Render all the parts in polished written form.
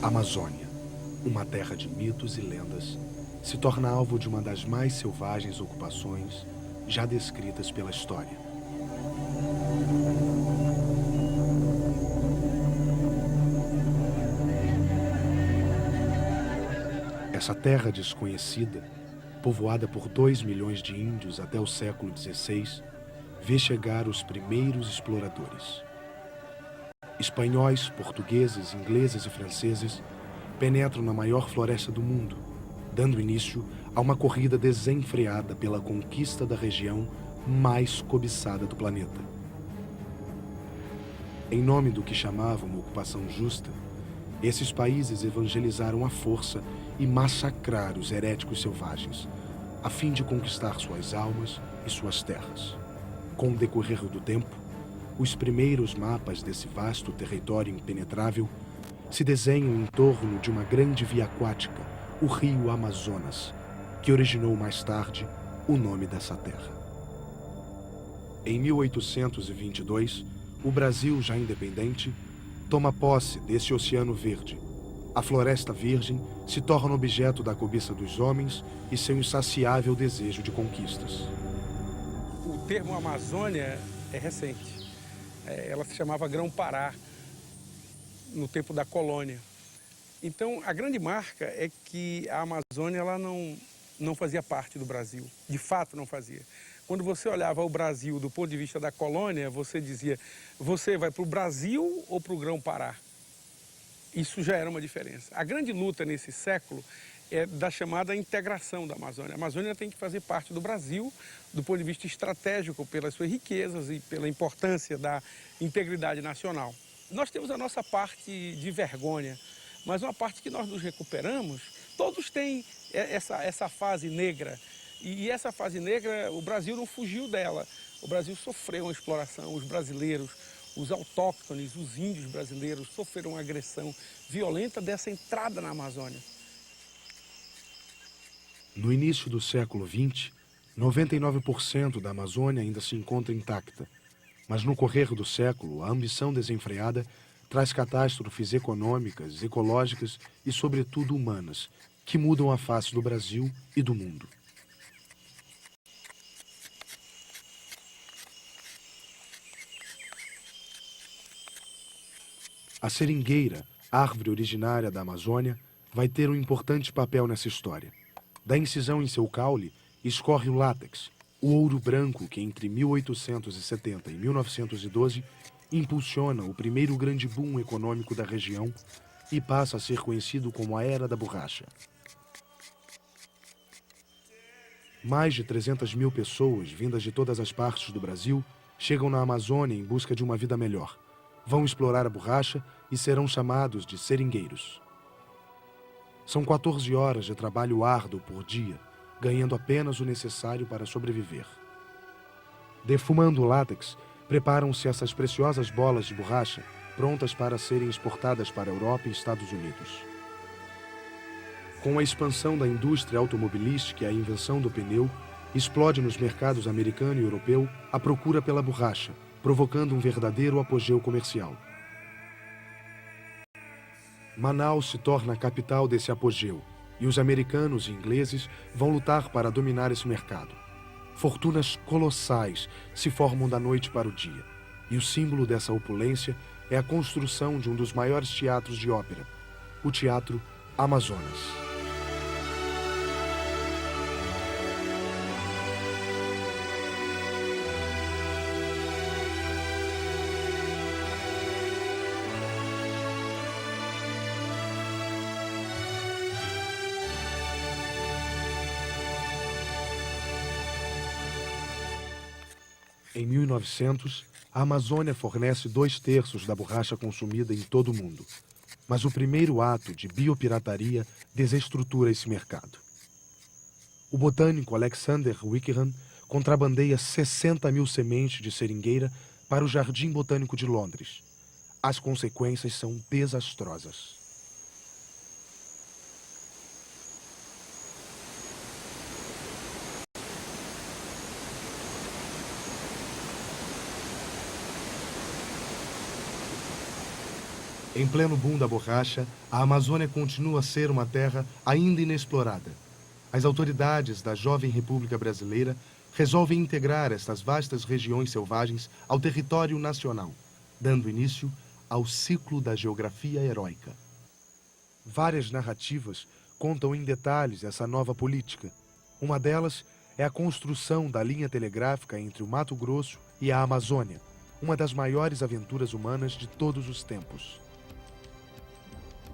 Amazônia, uma terra de mitos e lendas, se torna alvo de uma das mais selvagens ocupações já descritas pela história. Essa terra desconhecida, povoada por 2 milhões de índios até o século XVI, vê chegar os primeiros exploradores. Espanhóis, portugueses, ingleses e franceses penetram na maior floresta do mundo, dando início a uma corrida desenfreada pela conquista da região mais cobiçada do planeta. Em nome do que chamavam ocupação justa, esses países evangelizaram à força e massacraram os heréticos selvagens, a fim de conquistar suas almas e suas terras. Com o decorrer do tempo, os primeiros mapas desse vasto território impenetrável se desenham em torno de uma grande via aquática, o rio Amazonas, que originou mais tarde o nome dessa terra. Em 1822, o Brasil, já independente, toma posse desse oceano verde. A floresta virgem se torna objeto da cobiça dos homens e seu insaciável desejo de conquistas. O termo Amazônia é recente. Ela se chamava Grão-Pará no tempo da colônia. Então, a grande marca é que a Amazônia ela não fazia parte do Brasil. De fato, não fazia. Quando você olhava o Brasil do ponto de vista da colônia, você dizia, você vai para o Brasil ou para o Grão-Pará? Isso já era uma diferença. A grande luta nesse século é da chamada integração da Amazônia. A Amazônia tem que fazer parte do Brasil, do ponto de vista estratégico, pelas suas riquezas e pela importância da integridade nacional. Nós temos a nossa parte de vergonha, mas uma parte que nós nos recuperamos. Todos têm essa fase negra, e essa fase negra, o Brasil não fugiu dela. O Brasil sofreu uma exploração, os brasileiros, os autóctones, os índios brasileiros sofreram uma agressão violenta dessa entrada na Amazônia. No início do século XX, 99% da Amazônia ainda se encontra intacta. Mas no correr do século, a ambição desenfreada traz catástrofes econômicas, ecológicas e, sobretudo, humanas, que mudam a face do Brasil e do mundo. A seringueira, árvore originária da Amazônia, vai ter um importante papel nessa história. Da incisão em seu caule, escorre o látex, o ouro branco que entre 1870 e 1912 impulsiona o primeiro grande boom econômico da região e passa a ser conhecido como a Era da Borracha. Mais de 300 mil pessoas, vindas de todas as partes do Brasil, chegam na Amazônia em busca de uma vida melhor. Vão explorar a borracha e serão chamados de seringueiros. São 14 horas de trabalho árduo por dia, ganhando apenas o necessário para sobreviver. Defumando o látex, preparam-se essas preciosas bolas de borracha, prontas para serem exportadas para a Europa e Estados Unidos. Com a expansão da indústria automobilística e a invenção do pneu, explode nos mercados americano e europeu a procura pela borracha, provocando um verdadeiro apogeu comercial. Manaus se torna a capital desse apogeu, e os americanos e ingleses vão lutar para dominar esse mercado. Fortunas colossais se formam da noite para o dia, e o símbolo dessa opulência é a construção de um dos maiores teatros de ópera, o Teatro Amazonas. Em 1900, a Amazônia fornece 2/3 da borracha consumida em todo o mundo. Mas o primeiro ato de biopirataria desestrutura esse mercado. O botânico Alexander Wickham contrabandeia 60 mil sementes de seringueira para o Jardim Botânico de Londres. As consequências são desastrosas. Em pleno boom da borracha, a Amazônia continua a ser uma terra ainda inexplorada. As autoridades da jovem República Brasileira resolvem integrar estas vastas regiões selvagens ao território nacional, dando início ao ciclo da geografia heróica. Várias narrativas contam em detalhes essa nova política. Uma delas é a construção da linha telegráfica entre o Mato Grosso e a Amazônia, uma das maiores aventuras humanas de todos os tempos.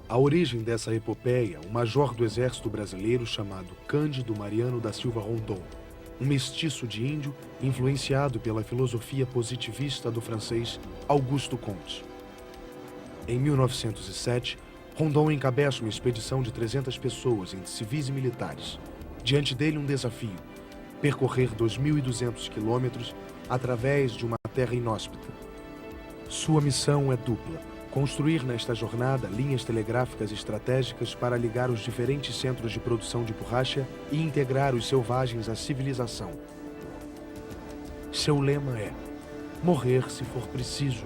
A origem dessa epopeia, um major do exército brasileiro chamado Cândido Mariano da Silva Rondon, um mestiço de índio influenciado pela filosofia positivista do francês Auguste Comte. Em 1907, Rondon encabeça uma expedição de 300 pessoas, entre civis e militares. Diante dele, um desafio: percorrer 2.200 quilômetros através de uma terra inóspita. Sua missão é dupla: construir nesta jornada linhas telegráficas estratégicas para ligar os diferentes centros de produção de borracha e integrar os selvagens à civilização. Seu lema é: morrer se for preciso,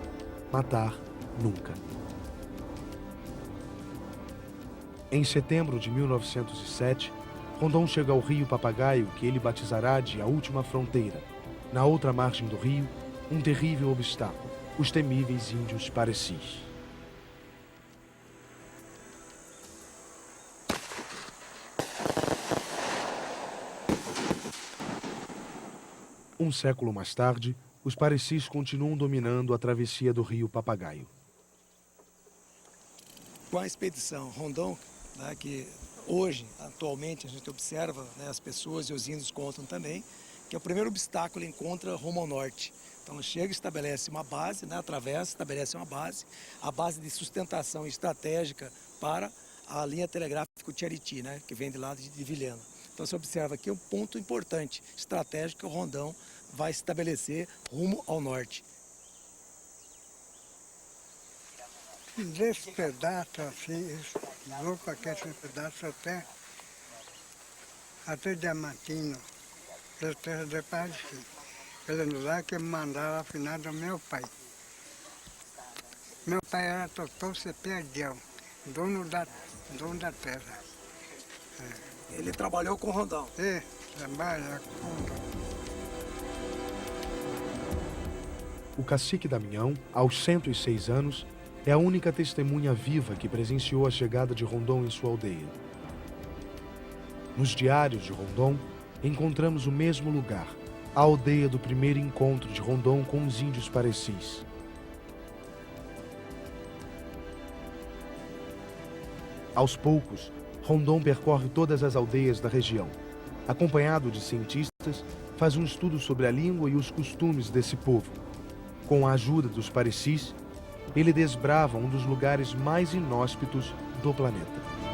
matar nunca. Em setembro de 1907, Rondon chega ao rio Papagaio, que ele batizará de A Última Fronteira. Na outra margem do rio, um terrível obstáculo: os temíveis índios Parecis. Um século mais tarde, os Parecis continuam dominando a travessia do rio Papagaio. Com a expedição Rondon, né, que hoje, atualmente, a gente observa, né, as pessoas e os índios contam também, que é o primeiro obstáculo ele encontra rumo ao norte. Então ele chega e estabelece uma base, né, atravessa, estabelece uma base, a base de sustentação estratégica para a linha telegráfica Tiariti, né, que vem de lá de Vilhena. Então você observa aqui um ponto importante, estratégico, que o Rondon vai estabelecer rumo ao norte. Desse pedaço assim, vou com aquele pedaço até Diamantino, da terra de Paz, pelo lugar que me mandaram afinal do meu pai. Meu pai era doutor Cepedião, dono da terra. Ele trabalhou com o Rondon. Trabalha com Rondon. O cacique Damião, aos 106 anos, é a única testemunha viva que presenciou a chegada de Rondon em sua aldeia. Nos diários de Rondon, encontramos o mesmo lugar, a aldeia do primeiro encontro de Rondon com os índios Parecis. Aos poucos, Rondon percorre todas as aldeias da região. Acompanhado de cientistas, faz um estudo sobre a língua e os costumes desse povo. Com a ajuda dos Parecis, ele desbrava um dos lugares mais inóspitos do planeta.